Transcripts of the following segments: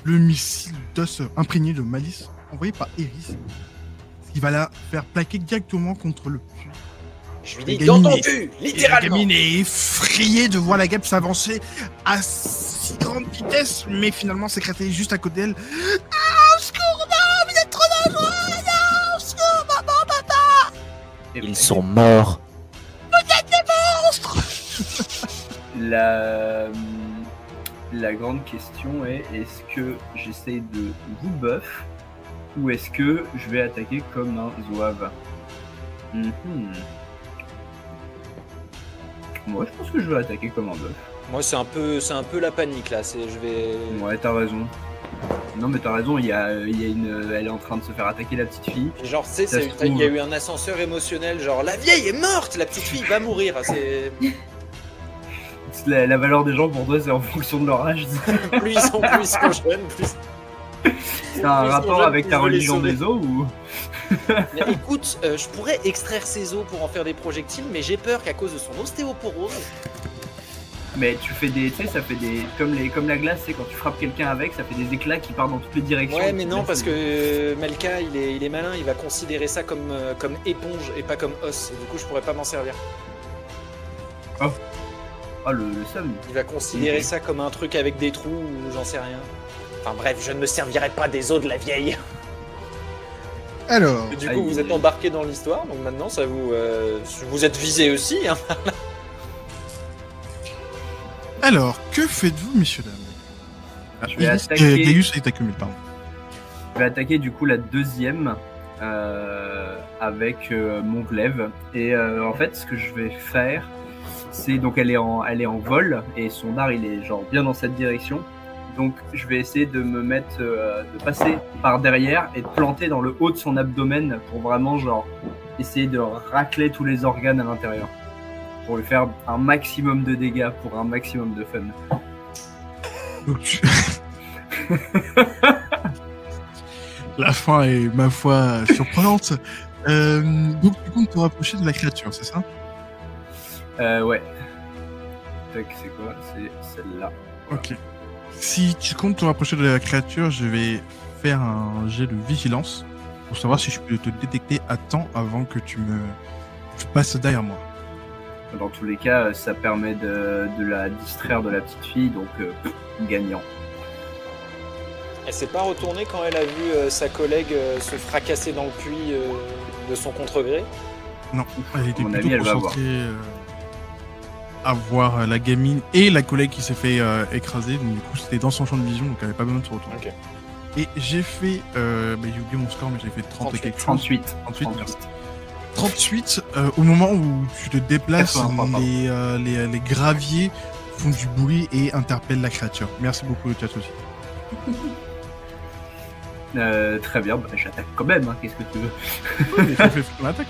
le missile d'os imprégné de malice envoyé par Eris, qui va la faire plaquer directement contre le puits. Je lui dis dans ton cul, La littéralement. gamine est effrayée de voir la guêpe s'avancer à si grande vitesse, mais finalement s'écraser juste à côté d'elle. Ah, au secours, non, vous êtes trop dangereux, non, au secours, maman, papa. Ils sont morts. La grande question est, est-ce que j'essaye de vous buff ou est-ce que je vais attaquer comme un zouave? Moi, je pense que je vais attaquer comme un buff. Moi, c'est un peu la panique là. Je vais. Ouais, t'as raison. Non, mais t'as raison, elle est en train de se faire attaquer, la petite fille. Genre, tu sais, il y a eu un ascenseur émotionnel. Genre, la vieille est morte, la petite fille va mourir. C'est. La valeur des gens pour toi, c'est en fonction de leur âge. Plus ils sont jeunes, plus. C'est un rapport jeunes, avec ta plus je veux les religion sauver. des os ou? Mais écoute, je pourrais extraire ses os pour en faire des projectiles, mais j'ai peur qu'à cause de son ostéoporose. Mais tu fais des, tu sais, ça fait des, comme la glace, c'est quand tu frappes quelqu'un avec, ça fait des éclats qui partent dans toutes les directions. Ouais, mais non, parce que Melka, il est malin, il va considérer ça comme éponge et pas comme os. Et du coup, je pourrais pas m'en servir. Oh, le seum. Il va considérer ça comme un truc avec des trous ou j'en sais rien. Enfin bref, je ne me servirai pas des os de la vieille. Alors, Et du coup, vous êtes embarqué dans l'histoire, donc maintenant, ça vous êtes visé aussi. Hein. alors, que faites-vous, messieurs, dames? Je vais attaquer. Gaius est accumulé, pardon. Je vais attaquer du coup la deuxième avec mon glaive. Et en fait, ce que je vais faire, c'est donc elle est en vol et son dard il est genre bien dans cette direction. Donc je vais essayer de me mettre, de passer par derrière et de planter dans le haut de son abdomen pour vraiment genre essayer de racler tous les organes à l'intérieur. Pour lui faire un maximum de dégâts, pour un maximum de fun. Donc, la fin est, ma foi, surprenante. Donc, tu comptes te rapprocher de la créature, c'est ça? Ouais. Tac, c'est quoi? C'est celle-là. Ok. Si tu comptes te rapprocher de la créature, je vais faire un jet de vigilance pour savoir si je peux te détecter à temps avant que tu passes derrière moi. Dans tous les cas, ça permet de la distraire de la petite fille, donc gagnant. Elle s'est pas retournée quand elle a vu sa collègue se fracasser dans le puits de son contre-gré? Non, elle était À mon plutôt avis, elle va concentrée à voir la gamine et la collègue qui s'est fait écraser. Donc du coup, c'était dans son champ de vision, donc elle n'avait pas besoin de se retourner. Ok. Et j'ai fait, j'ai oublié mon score, mais j'ai fait 30 et quelque chose. 38. 38, merci. 38, au moment où tu te déplaces, 83, pardon. les graviers font du bruit et interpellent la créature. Merci beaucoup, le chat aussi. Très bien, bah, j'attaque quand même, hein, qu'est-ce que tu veux? Oui, mais ça fait ton attaque.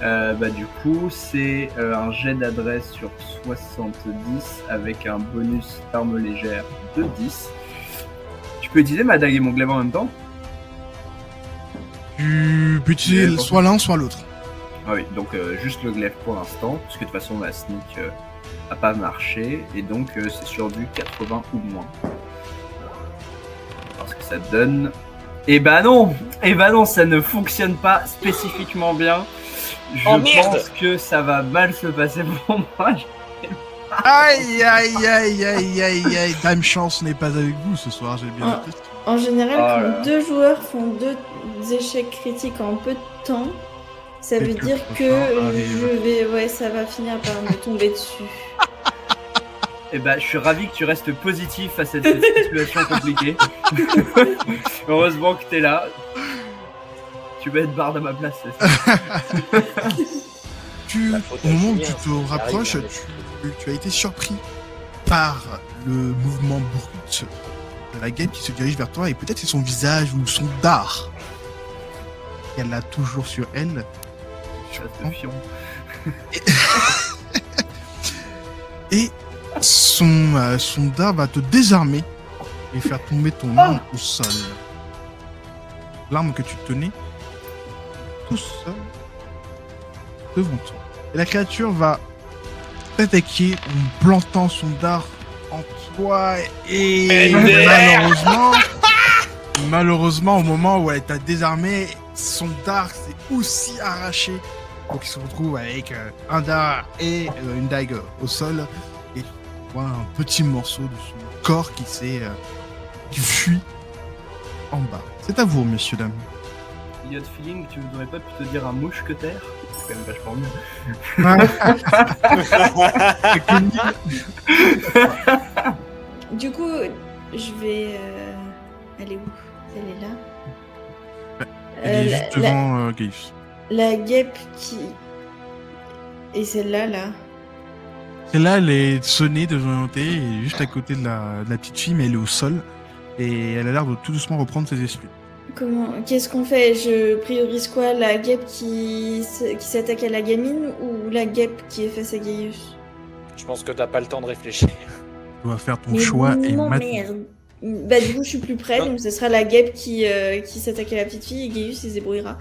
Bah, du coup, c'est un jet d'adresse sur 70 avec un bonus d'arme légère de 10. Tu peux utiliser ma dague et mon glaive en même temps? Tu peux utiliser soit l'un, soit l'autre. Ah oui, donc juste le glaive pour l'instant, parce que de toute façon la sneak a pas marché, et donc c'est sur du 80 ou moins. Alors ce que ça donne... Eh bah non, ça ne fonctionne pas spécifiquement bien. Je pense que ça va mal se passer pour moi. Aïe, aïe, aïe, aïe, aïe, aïe. Dame Chance n'est pas avec vous ce soir, j'ai bien noté. En général, Oh quand là. deux joueurs font deux échecs critiques en peu de temps, ça Et veut que dire le que prochain arrive. ouais, ça va finir par me tomber dessus. Eh bah, je suis ravi que tu restes positif face à cette situation compliquée. Heureusement que t'es là. Tu vas être barde à ma place. C'est ça. Au moment où tu te rapproches, tu as été surpris par le mouvement brut de la guêpe qui se dirige vers toi, et peut-être c'est son visage ou son dard qu'elle a toujours sur elle. Chasse de fion. Et son dard va te désarmer et faire tomber ton arme au sol. L'arme que tu tenais tout seul devant toi. Et la créature va t'attaquer en plantant son dard en toi et MDR. malheureusement, au moment où elle t'a désarmé, son dard s'est aussi arraché. Donc il se retrouve avec un dard et une dague au sol. Et tu vois un petit morceau de son corps qui fuit en bas. C'est à vous, messieurs, dames. Idiot feeling, tu voudrais pas plutôt dire un mouche que terre? C'est quand même vachement mieux. Du coup, je vais. Elle est où? Elle est là. Elle est juste devant Gaius. La guêpe qui. Et celle-là, là. Celle-là, elle est sonnée de volonté, elle est juste à côté de la petite fille, mais elle est au sol. Et elle a l'air de tout doucement reprendre ses esprits. Qu'est-ce qu'on fait? Je priorise quoi? La guêpe qui s'attaque à la gamine ou la guêpe qui est face à Gaius? Je pense que t'as pas le temps de réfléchir. Tu dois faire ton choix et non, maintenant. merde. Bah du coup je suis plus près, donc ce sera la guêpe qui s'attaque à la petite fille et Gaius il se débrouillera.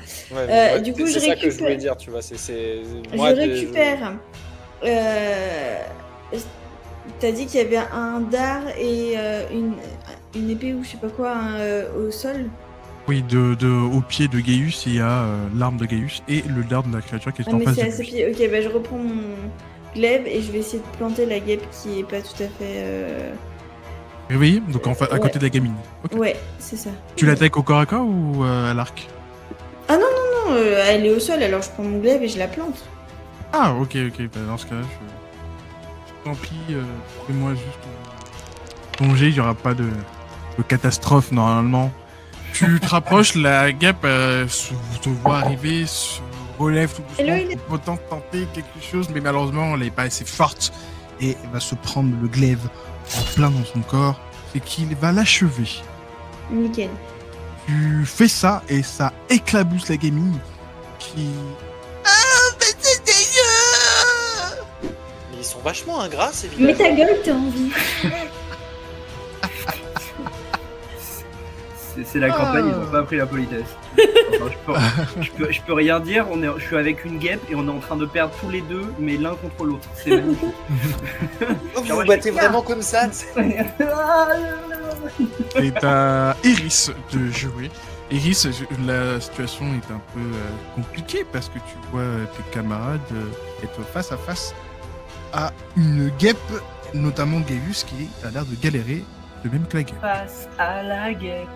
Du coup c'est je ça que je voulais récupère. dire, tu vois. Je récupère. T'as dit qu'il y avait un dard et une épée ou je sais pas quoi au sol. Oui, au pied de Gaius, il y a l'arme de Gaius et le dard de la créature qui est en mais face c'est de à ses lui. pieds. Ok, bah je reprends mon glaive et je vais essayer de planter la guêpe qui est pas tout à fait. Réveillé, donc à ouais. côté de la gamine. Ok. Ouais, c'est ça. Tu l'attaques au corps à corps ou à l'arc? Non, elle est au sol, alors je prends mon glaive et je la plante. Ah, ok. Bah, dans ce cas-là, tant pis, fais-moi juste ton jet, il n'y aura pas de catastrophe normalement. Tu te rapproches, la guêpe te voit arriver, se relève tout doucement pour autant tenter quelque chose, mais malheureusement, elle n'est pas assez forte et elle va se prendre le glaive en plein dans son corps et qu'il va l'achever. Nickel. Tu fais ça et ça éclabousse la gamine qui... Ah, mais c'est dégueu! Mais ils sont vachement ingrats, ces Mais villageois. ta gueule, t'as envie. C'est la campagne, ils ont pas appris la politesse. Enfin, je peux rien dire, je suis avec une guêpe et on est en train de perdre tous les deux, mais l'un contre l'autre. C'est magnifique. Vous vous battez vraiment comme ça? Et t'as Iris de jouer. Iris, la situation est un peu compliquée parce que tu vois tes camarades être face à face à une guêpe, notamment Gaius qui a l'air de galérer de même que la guêpe. Face à la guêpe.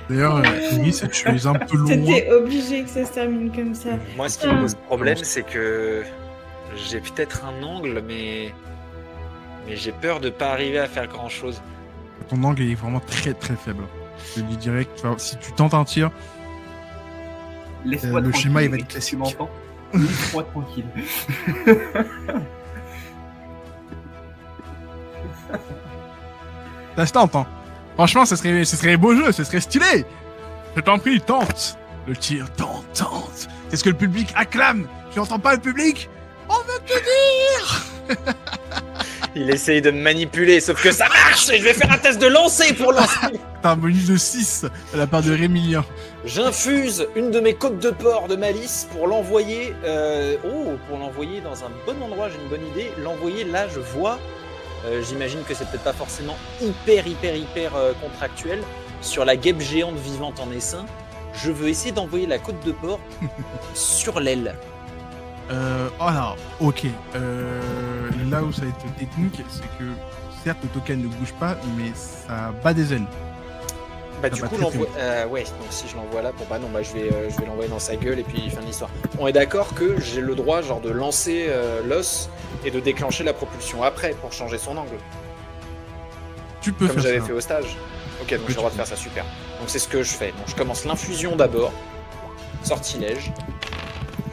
D'ailleurs, Iris, tu es un peu loin. T'étais obligé que ça se termine comme ça. Moi, ce qui me pose problème, c'est que j'ai peut-être un angle, mais j'ai peur de pas arriver à faire grand-chose. Ton angle est vraiment très très faible. Je te dis direct, si tu tentes un tir, le schéma il va être classique. Tu m'entends? Laisse-moi tranquille. Ça se tente, hein. Franchement, ce serait beau jeu, ce serait stylé. Je t'en prie, tente. Le tir, tente. Qu'est-ce que le public acclame? Tu entends pas le public? On veut te dire. Il essaye de me manipuler, sauf que ça marche. Et je vais faire un test de lancer pour lancer. T'as un bonus de 6 à la part de Rémilien. J'infuse une de mes côtes de porc de malice pour l'envoyer. Pour l'envoyer dans un bon endroit. J'ai une bonne idée. L'envoyer là, je vois. J'imagine que c'est peut-être pas forcément hyper contractuel. Sur la guêpe géante vivante en essaim, je veux essayer d'envoyer la côte de porc sur l'aile. Alors, ok. Là où ça va être technique, c'est que certes le token ne bouge pas, mais ça bat des ailes. Bah du coup l'envoie. Ouais, donc si je l'envoie là, je vais l'envoyer dans sa gueule et puis fin de l'histoire. On est d'accord que j'ai le droit genre de lancer l'os et de déclencher la propulsion après pour changer son angle. Tu peux comme faire ça. j'avais fait au stage. Ok, donc j'ai le droit de faire ça, super. Donc c'est ce que je fais. Donc je commence l'infusion d'abord. Sortilège.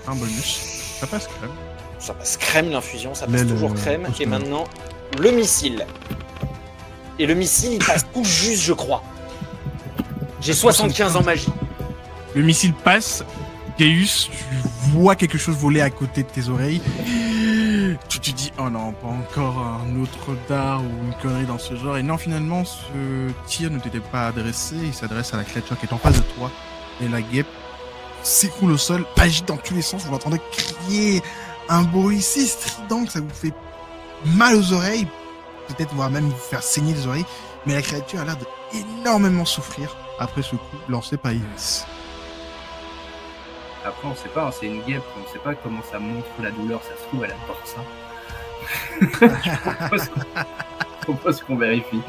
Un bonus. Ça passe crème. Ça passe crème l'infusion, ça passe toujours crème. Et costaud. maintenant, le missile. Et le missile, il passe tout juste, je crois. J'ai 75 en magie. Le missile passe. Gaius, tu vois quelque chose voler à côté de tes oreilles. Tu te dis, oh non, pas encore un autre dard ou une connerie dans ce genre. Et non, finalement, ce tir ne t'était pas adressé. Il s'adresse à la créature qui est en face de toi. Et la guêpe s'écroule au sol, agite dans tous les sens. Vous l'entendez crier un bruit si strident que ça vous fait mal aux oreilles, peut-être voire même vous faire saigner les oreilles, mais la créature a l'air d'énormément souffrir après ce coup lancé par Iris. Après, on sait pas, hein, c'est une guêpe, on sait pas comment ça montre la douleur, ça se trouve, elle apporte ça. Je propose qu'on vérifie.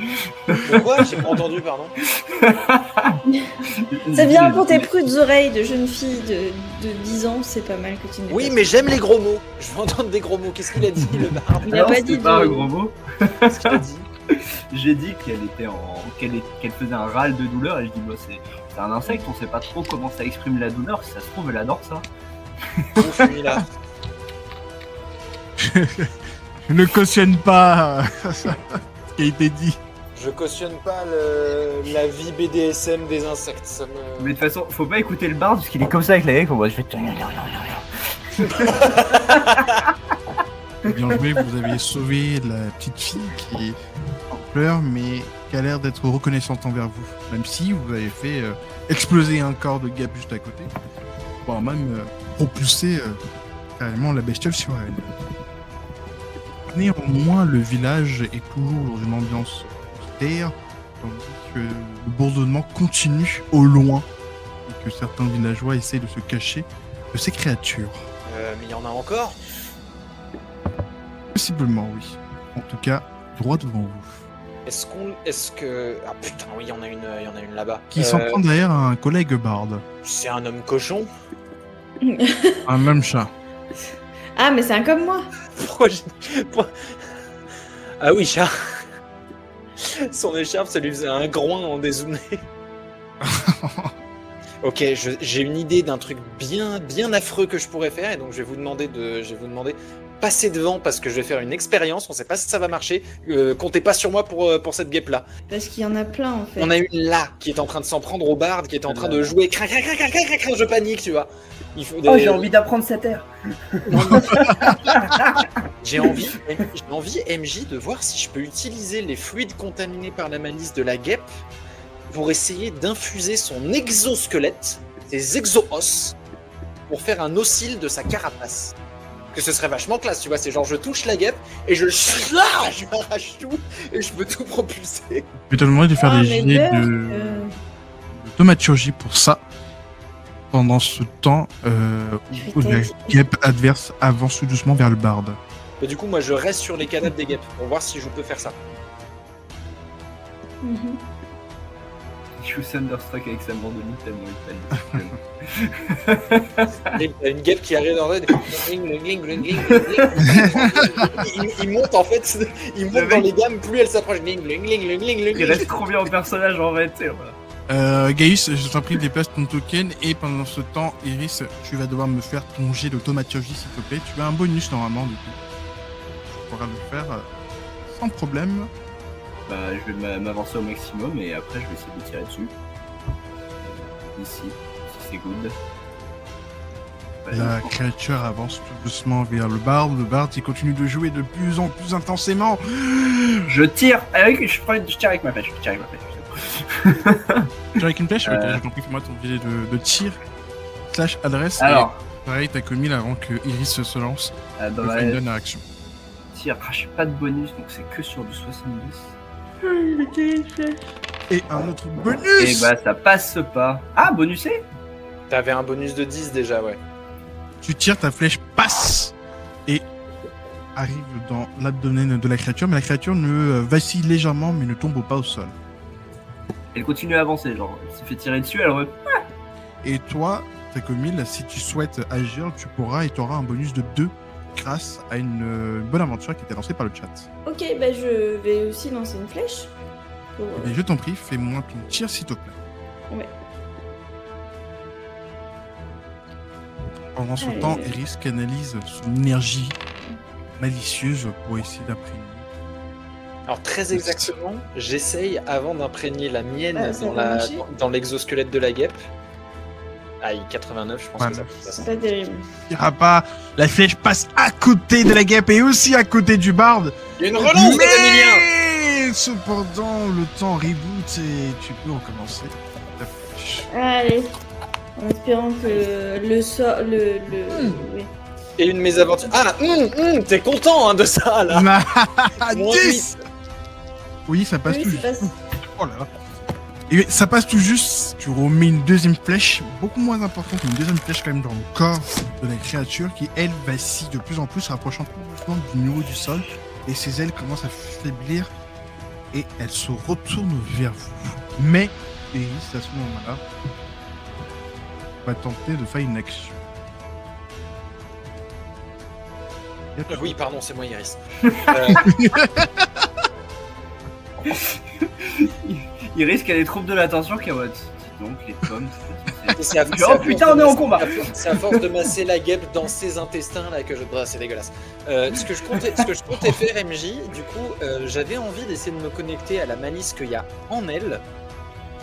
Pourquoi? J'ai pas entendu, pardon. Ça vient pour tes prudes oreilles de jeune fille de 10 ans, c'est pas mal que tu n'aies Oui, pas mais j'aime les gros mots. Je veux entendre des gros mots. Qu'est-ce qu'il a dit, le barbe? Il a pas dit pas de- un gros mot. Qu'est-ce qu'il a dit? J'ai dit qu'elle faisait un râle de douleur et je dis bah, c'est un insecte, on sait pas trop comment ça exprime la douleur, si ça se trouve elle adore ça. Où je suis là? Je ne cautionne pas ce qui a été dit. Je cautionne pas la vie BDSM des insectes. Ça me... Mais de toute façon, faut pas écouter le barde parce qu'il est comme ça avec la gueule, on va se faire. Bien joué, vous avez sauvé la petite fille qui pleure, mais qui a l'air d'être reconnaissante envers vous. Même si vous avez fait exploser un corps de guêpe juste à côté, voire même propulser carrément la bestiole sur elle. Néanmoins, le village est toujours dans une ambiance austère, tandis que le bourdonnement continue au loin, et que certains villageois essaient de se cacher de ces créatures. Mais il y en a encore? Possiblement, oui. En tout cas, droit devant vous. Est-ce que... Ah putain, oui, il y en a une là-bas. Qui s'en prend derrière un collègue barde. C'est un homme cochon? Un homme chat. Ah, mais c'est un comme moi. Ah oui, chat. Son écharpe, ça lui faisait un groin en dézoomé. Ok, j'ai une idée d'un truc bien affreux que je pourrais faire, et donc je vais vous demander passer devant parce que je vais faire une expérience. On sait pas si ça va marcher. Comptez pas sur moi pour cette guêpe là. Parce qu'il y en a plein en fait. On a une là qui est en train de s'en prendre au barde, qui est en train de jouer. Crin, je panique, tu vois. Il faut des... Oh, j'ai envie d'apprendre cette air. J'ai envie, MJ, de voir si je peux utiliser les fluides contaminés par la malice de la guêpe pour essayer d'infuser son exosquelette, ses exo-os, pour faire un ossile de sa carapace. Que ce serait vachement classe, tu vois, c'est genre je touche la guêpe et je m'arrache tout et je peux tout propulser. Je vais te demander de faire des jets de thaumaturgie pour ça. Pendant ce temps, où la guêpe adverse avance tout doucement vers le barde. Et du coup, moi je reste sur les cadavres des guêpes pour voir si je peux faire ça. Je suis Thunderstruck avec sa mandoline tellement il panique. Il y a une guêpe qui arrive dans le... Il monte en fait, il monte dans les gammes, plus elle s'approche. Il reste trop bien en personnage en vrai, tu sais. Gaius, je t'en prie, déplace ton token et pendant ce temps, Iris, tu vas devoir me faire ton jet de thaumaturgie s'il te plaît. Tu as un bonus normalement du coup. Tu pourras le faire sans problème. Bah, je vais m'avancer au maximum et après je vais essayer de tirer dessus. Ici, si c'est good. La créature avance tout doucement vers le barde. Le barde, il continue de jouer de plus en plus intensément. Je tire avec, je tire avec ma pêche. Tu tires avec une flèche? Je t'en prie, fais-moi ton jet de tir / adresse. Alors, et pareil, t'as commis avant que Iris se lance. dans Je la fais une dernière action. tir, j'ai pas de bonus donc c'est que sur du 70. Et un autre bonus. Et bah ça passe pas. Ah, bonusé. T'avais un bonus de 10 déjà, ouais. Tu tires, ta flèche passe et arrive dans l'abdomen de la créature, mais la créature ne vacille légèrement, mais ne tombe pas au sol. Elle continue à avancer, genre, elle s'est fait tirer dessus, elle Et toi, Takomil, si tu souhaites agir, tu pourras et tu auras un bonus de 2 grâce à une bonne aventure qui était lancée par le chat. Ok, bah je vais aussi lancer une flèche. Pour... Eh bien, je t'en prie, fais-moi ton tir s'il te plaît. Ouais. Pendant ce temps, Iris canalise son énergie malicieuse pour essayer d'imprégner. Alors très exactement, j'essaye avant d'imprégner la mienne ça va marcher. dans l'exosquelette de la guêpe. Aïe, 89, je pense que ça peut C'est passer. pas terrible. Il n'y aura pas. La flèche passe à côté de la guêpe et aussi à côté du barde. Il y a une relance de Damilien. Mais cependant, le temps reboot et tu peux recommencer ta flèche. Allez. En espérant que le sort. Oui. Et une mésaventure. Ah, t'es content hein, de ça là. Moins 10. Oui, ça passe Oui, tout ça juste. passe. Oh là là. Et ça passe tout juste, tu remets une deuxième flèche, beaucoup moins importante, mais une deuxième flèche quand même dans le corps de la créature qui, elle, vacille de plus en plus, se rapprochant tout doucement du niveau du sol, et ses ailes commencent à faiblir, et elle se retourne vers vous. Mais, Iris, à ce moment-là, va tenter de faire une action. Oui, pardon, c'est moi Iris. Il risque qu'elle ait troubles de l'attention qui est en mode. Dis donc, les pommes. Oh putain, on est en combat. C'est à force de masser la guêpe dans ses intestins là que je. C'est dégueulasse. Ce que je comptais faire, MJ, du coup, j'avais envie d'essayer de me connecter à la malice qu'il y a en elle,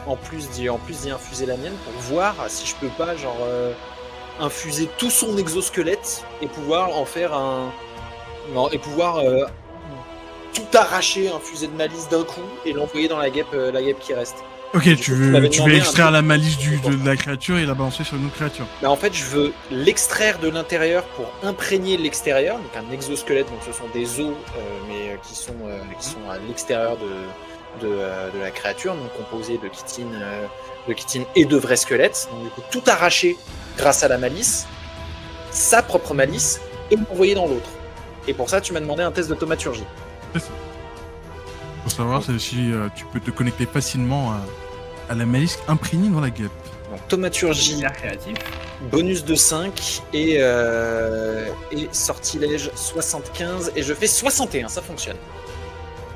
en plus d'y infuser la mienne, pour voir si je peux pas, genre, infuser tout son exosquelette et pouvoir en faire un. Non, et pouvoir tout arracher, infuser de malice d'un coup et l'envoyer dans la guêpe qui reste. Ok, tu veux extraire un la malice de la créature et la balancer sur une autre créature. Bah en fait, je veux l'extraire de l'intérieur pour imprégner l'extérieur, donc un exosquelette, donc ce sont des os, mais qui sont à l'extérieur de la créature, donc composés de chitine et de vrais squelettes. Donc du coup, tout arracher grâce à la malice, sa propre malice, et l'envoyer dans l'autre. Et pour ça, tu m'as demandé un test de thaumaturgie. C'est ça. Pour savoir si tu peux te connecter facilement à la malice imprégnée dans la guêpe. Donc thaumaturgie, Créatif. bonus de 5 et sortilège 75 et je fais 61, ça fonctionne.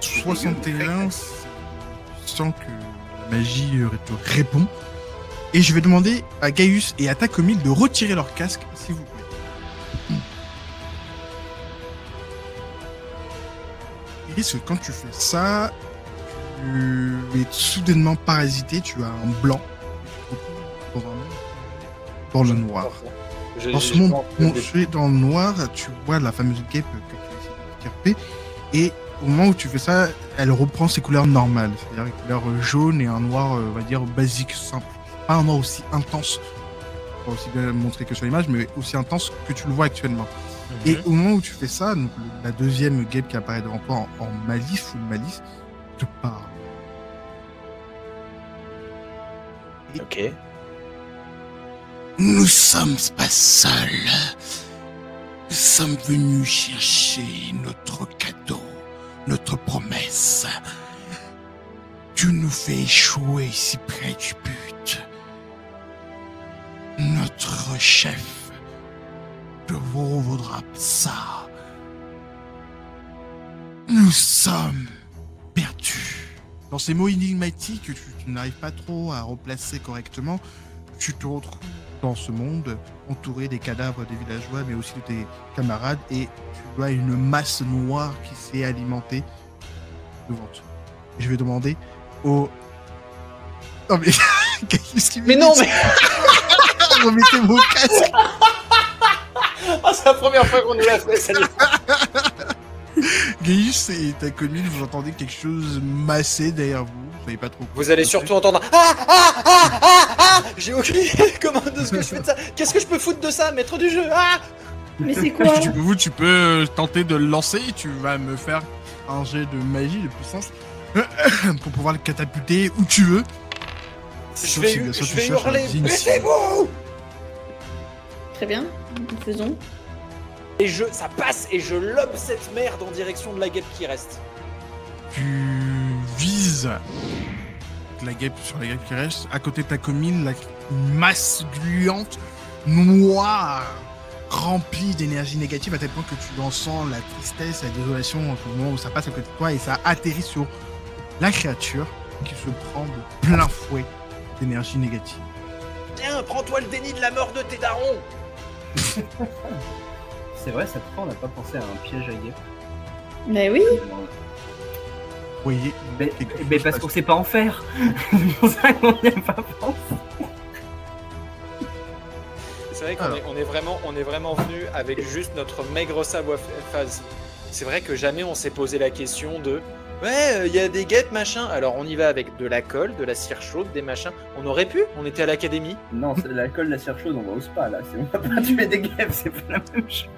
61, je sens que la magie te répond. Et je vais demander à Gaius et à Takomil de retirer leur casque, s'il vous plaît. Iris, quand tu fais ça, tu es soudainement parasité, tu as un blanc. Dans le noir. Dans ce monde plongé dans le noir, tu vois la fameuse guêpe que tu as essayé de escarper. Et au moment où tu fais ça, elle reprend ses couleurs normales. C'est-à-dire une couleur jaune et un noir, on va dire, basique, simple. Pas un noir aussi intense, pas aussi bien montré que sur l'image, mais aussi intense que tu le vois actuellement. Et au moment où tu fais ça, donc, la deuxième guêpe qui apparaît devant toi en malice, full malice, te parle. Ok. Nous sommes pas seuls. Nous sommes venus chercher notre cadeau, notre promesse. Tu nous fais échouer si près du but. Notre chef te vaudra ça. Nous sommes perdus. Dans ces mots énigmatiques que tu n'arrives pas trop à replacer correctement, tu te retrouves dans ce monde, entouré des cadavres des villageois, mais aussi de tes camarades, et tu vois une masse noire qui s'est alimentée devant toi. Et je vais demander au... Non mais... Qu'est-ce qui mais non mais... Remettez vos casques. Oh, c'est la première fois qu'on nous l'a fait, salut. Gaius et Takomil, vous entendez quelque chose masser derrière vous. Vous savez pas trop. Vous allez surtout entendre ah. J'ai aucune idée comment de ce que je fais de ça. Qu'est-ce que je peux foutre de ça, maître du jeu? Mais c'est quoi? Tu peux tenter de le lancer. Tu vas me faire un jet de magie, de puissance, pour pouvoir le catapulter où tu veux. Je vais hurler. Laissez-vous. Très bien, faisons. Et ça passe et je lobe cette merde en direction de la guêpe qui reste. Tu vises la guêpe sur la guêpe qui reste. À côté de Takomil, la masse gluante, noire, remplie d'énergie négative à tel point que tu en sens la tristesse, la désolation au moment où ça passe à côté de toi et ça atterrit sur la créature qui se prend de plein fouet d'énergie négative. Tiens, prends-toi le déni de la mort de tes darons. C'est vrai, cette fois, on n'a pas pensé à un piège à guêpe. Mais oui. Vous voyez, mais parce qu'on sait pas en faire. C'est pour ça qu'on n'y a pas pensé. C'est vrai qu'on est vraiment venu avec juste notre maigre savoir-faire. C'est vrai que jamais on s'est posé la question de Ouais, il y a des guêpes, machin. Alors on y va avec de la colle, de la cire chaude, des machins. On aurait pu, on était à l'académie. Non, c'est l'alcool, la cire chaude, on va au spa là. On va pas tuer des guêpes, c'est pas la même chose.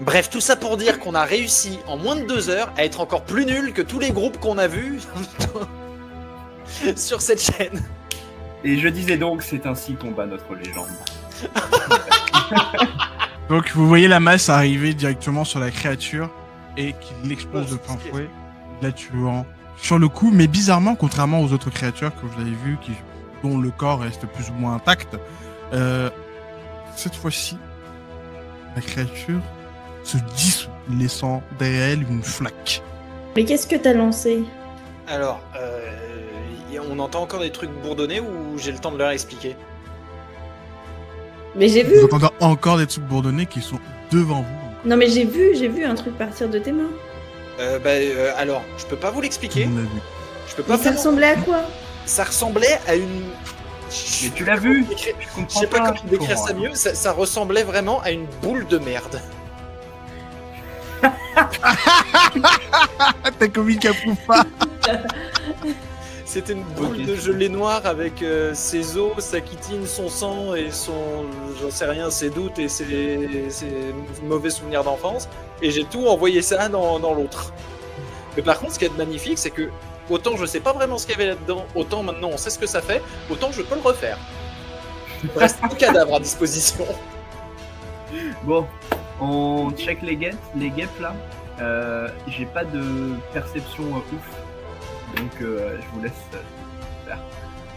Bref, tout ça pour dire qu'on a réussi en moins de 2 heures à être encore plus nuls que tous les groupes qu'on a vus sur cette chaîne. Et je disais donc, c'est ainsi qu'on bat notre légende. Donc vous voyez la masse arriver directement sur la créature et qui l'explose de plein fouet, la tuant sur le coup, mais bizarrement, contrairement aux autres créatures que vous avez vues, dont le corps reste plus ou moins intact, cette fois-ci, la créature se dissout, laissant derrière elle une flaque. Mais qu'est-ce que t'as lancé? Alors, on entend encore des trucs bourdonnés ou j'ai le temps de leur expliquer? Mais j'ai vu. Vous entendez encore des trucs bourdonnés qui sont devant vous. Non mais j'ai vu un truc partir de tes mains. Alors, je peux pas vous l'expliquer. On l'a vu. Je peux pas. Mais ça ressemblait à quoi? Ça ressemblait à une. Mais tu l'as vu? Je sais pas comment décrire ça mieux. Ça ressemblait vraiment à une boule de merde. T'as commis Kapoufa. C'était une boule de gelée noire avec ses os, sa chitine, son sang et son, j'en sais rien, ses doutes et ses mauvais souvenirs d'enfance. Et j'ai tout envoyé ça dans l'autre. Mais par contre, ce qui est magnifique, c'est que autant je sais pas vraiment ce qu'il y avait là-dedans, autant maintenant on sait ce que ça fait, autant je peux le refaire. Il me reste un cadavre à disposition. Bon, on check les guêpes là. J'ai pas de perception ouf, donc je vous laisse faire.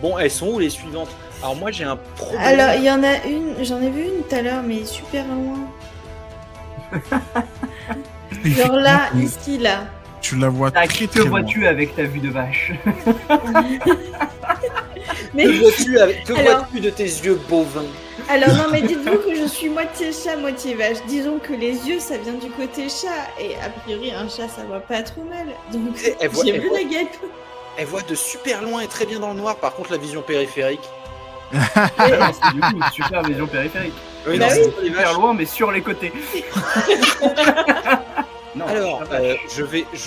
Bon, elles sont où les suivantes? Alors moi j'ai un problème. Alors il y en a une, j'en ai vu une tout à l'heure, mais super loin. Genre là, ici, là. Tu la vois Ah, très que très loin. vois-tu avec ta vue de vache? Mais Que vois-tu Alors- vois-tu de tes yeux bovins? alors non, mais dites-vous que je suis moitié chat, moitié vache. Disons que les yeux, ça vient du côté chat, et a priori un chat, ça voit pas trop mal. Donc Elle voit- j'ai elle vu voit- la guêpe. Elle voit de super loin et très bien dans le noir, par contre la vision périphérique. Ah, c'est du coup une super vision périphérique. Oui, Bah non, oui. c'est pas les Super vaches. loin, mais sur les côtés. Non, Alors, la vache. je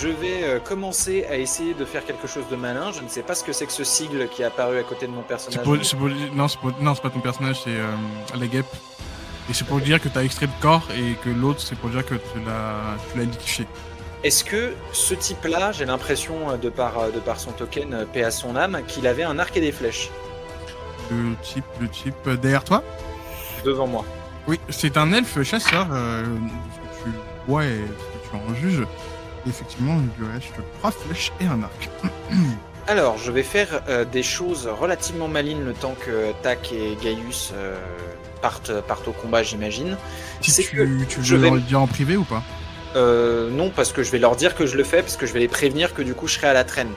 vais commencer à essayer de faire quelque chose de malin. Je ne sais pas ce que c'est que ce sigle qui est apparu à côté de mon personnage. Non, c'est pas ton personnage, c'est la guêpe. Et c'est pour dire que t'as extrait le corps et que l'autre, c'est pour dire que tu l'as liquéfié. Est-ce que ce type-là, j'ai l'impression, de par son token, paix à son âme, qu'il avait un arc et des flèches Le type derrière toi? devant moi? Oui, c'est un elfe chasseur, de ce que tu vois et ce que tu en juges. Effectivement, il lui reste 3 flèches et un arc. Alors, je vais faire des choses relativement malines le temps que Tak et Gaius partent au combat, j'imagine. Si C'est tu que je veux vais- leur le dire en privé ou pas? Non, parce que je vais leur dire que je le fais, parce que je vais les prévenir que du coup je serai à la traîne.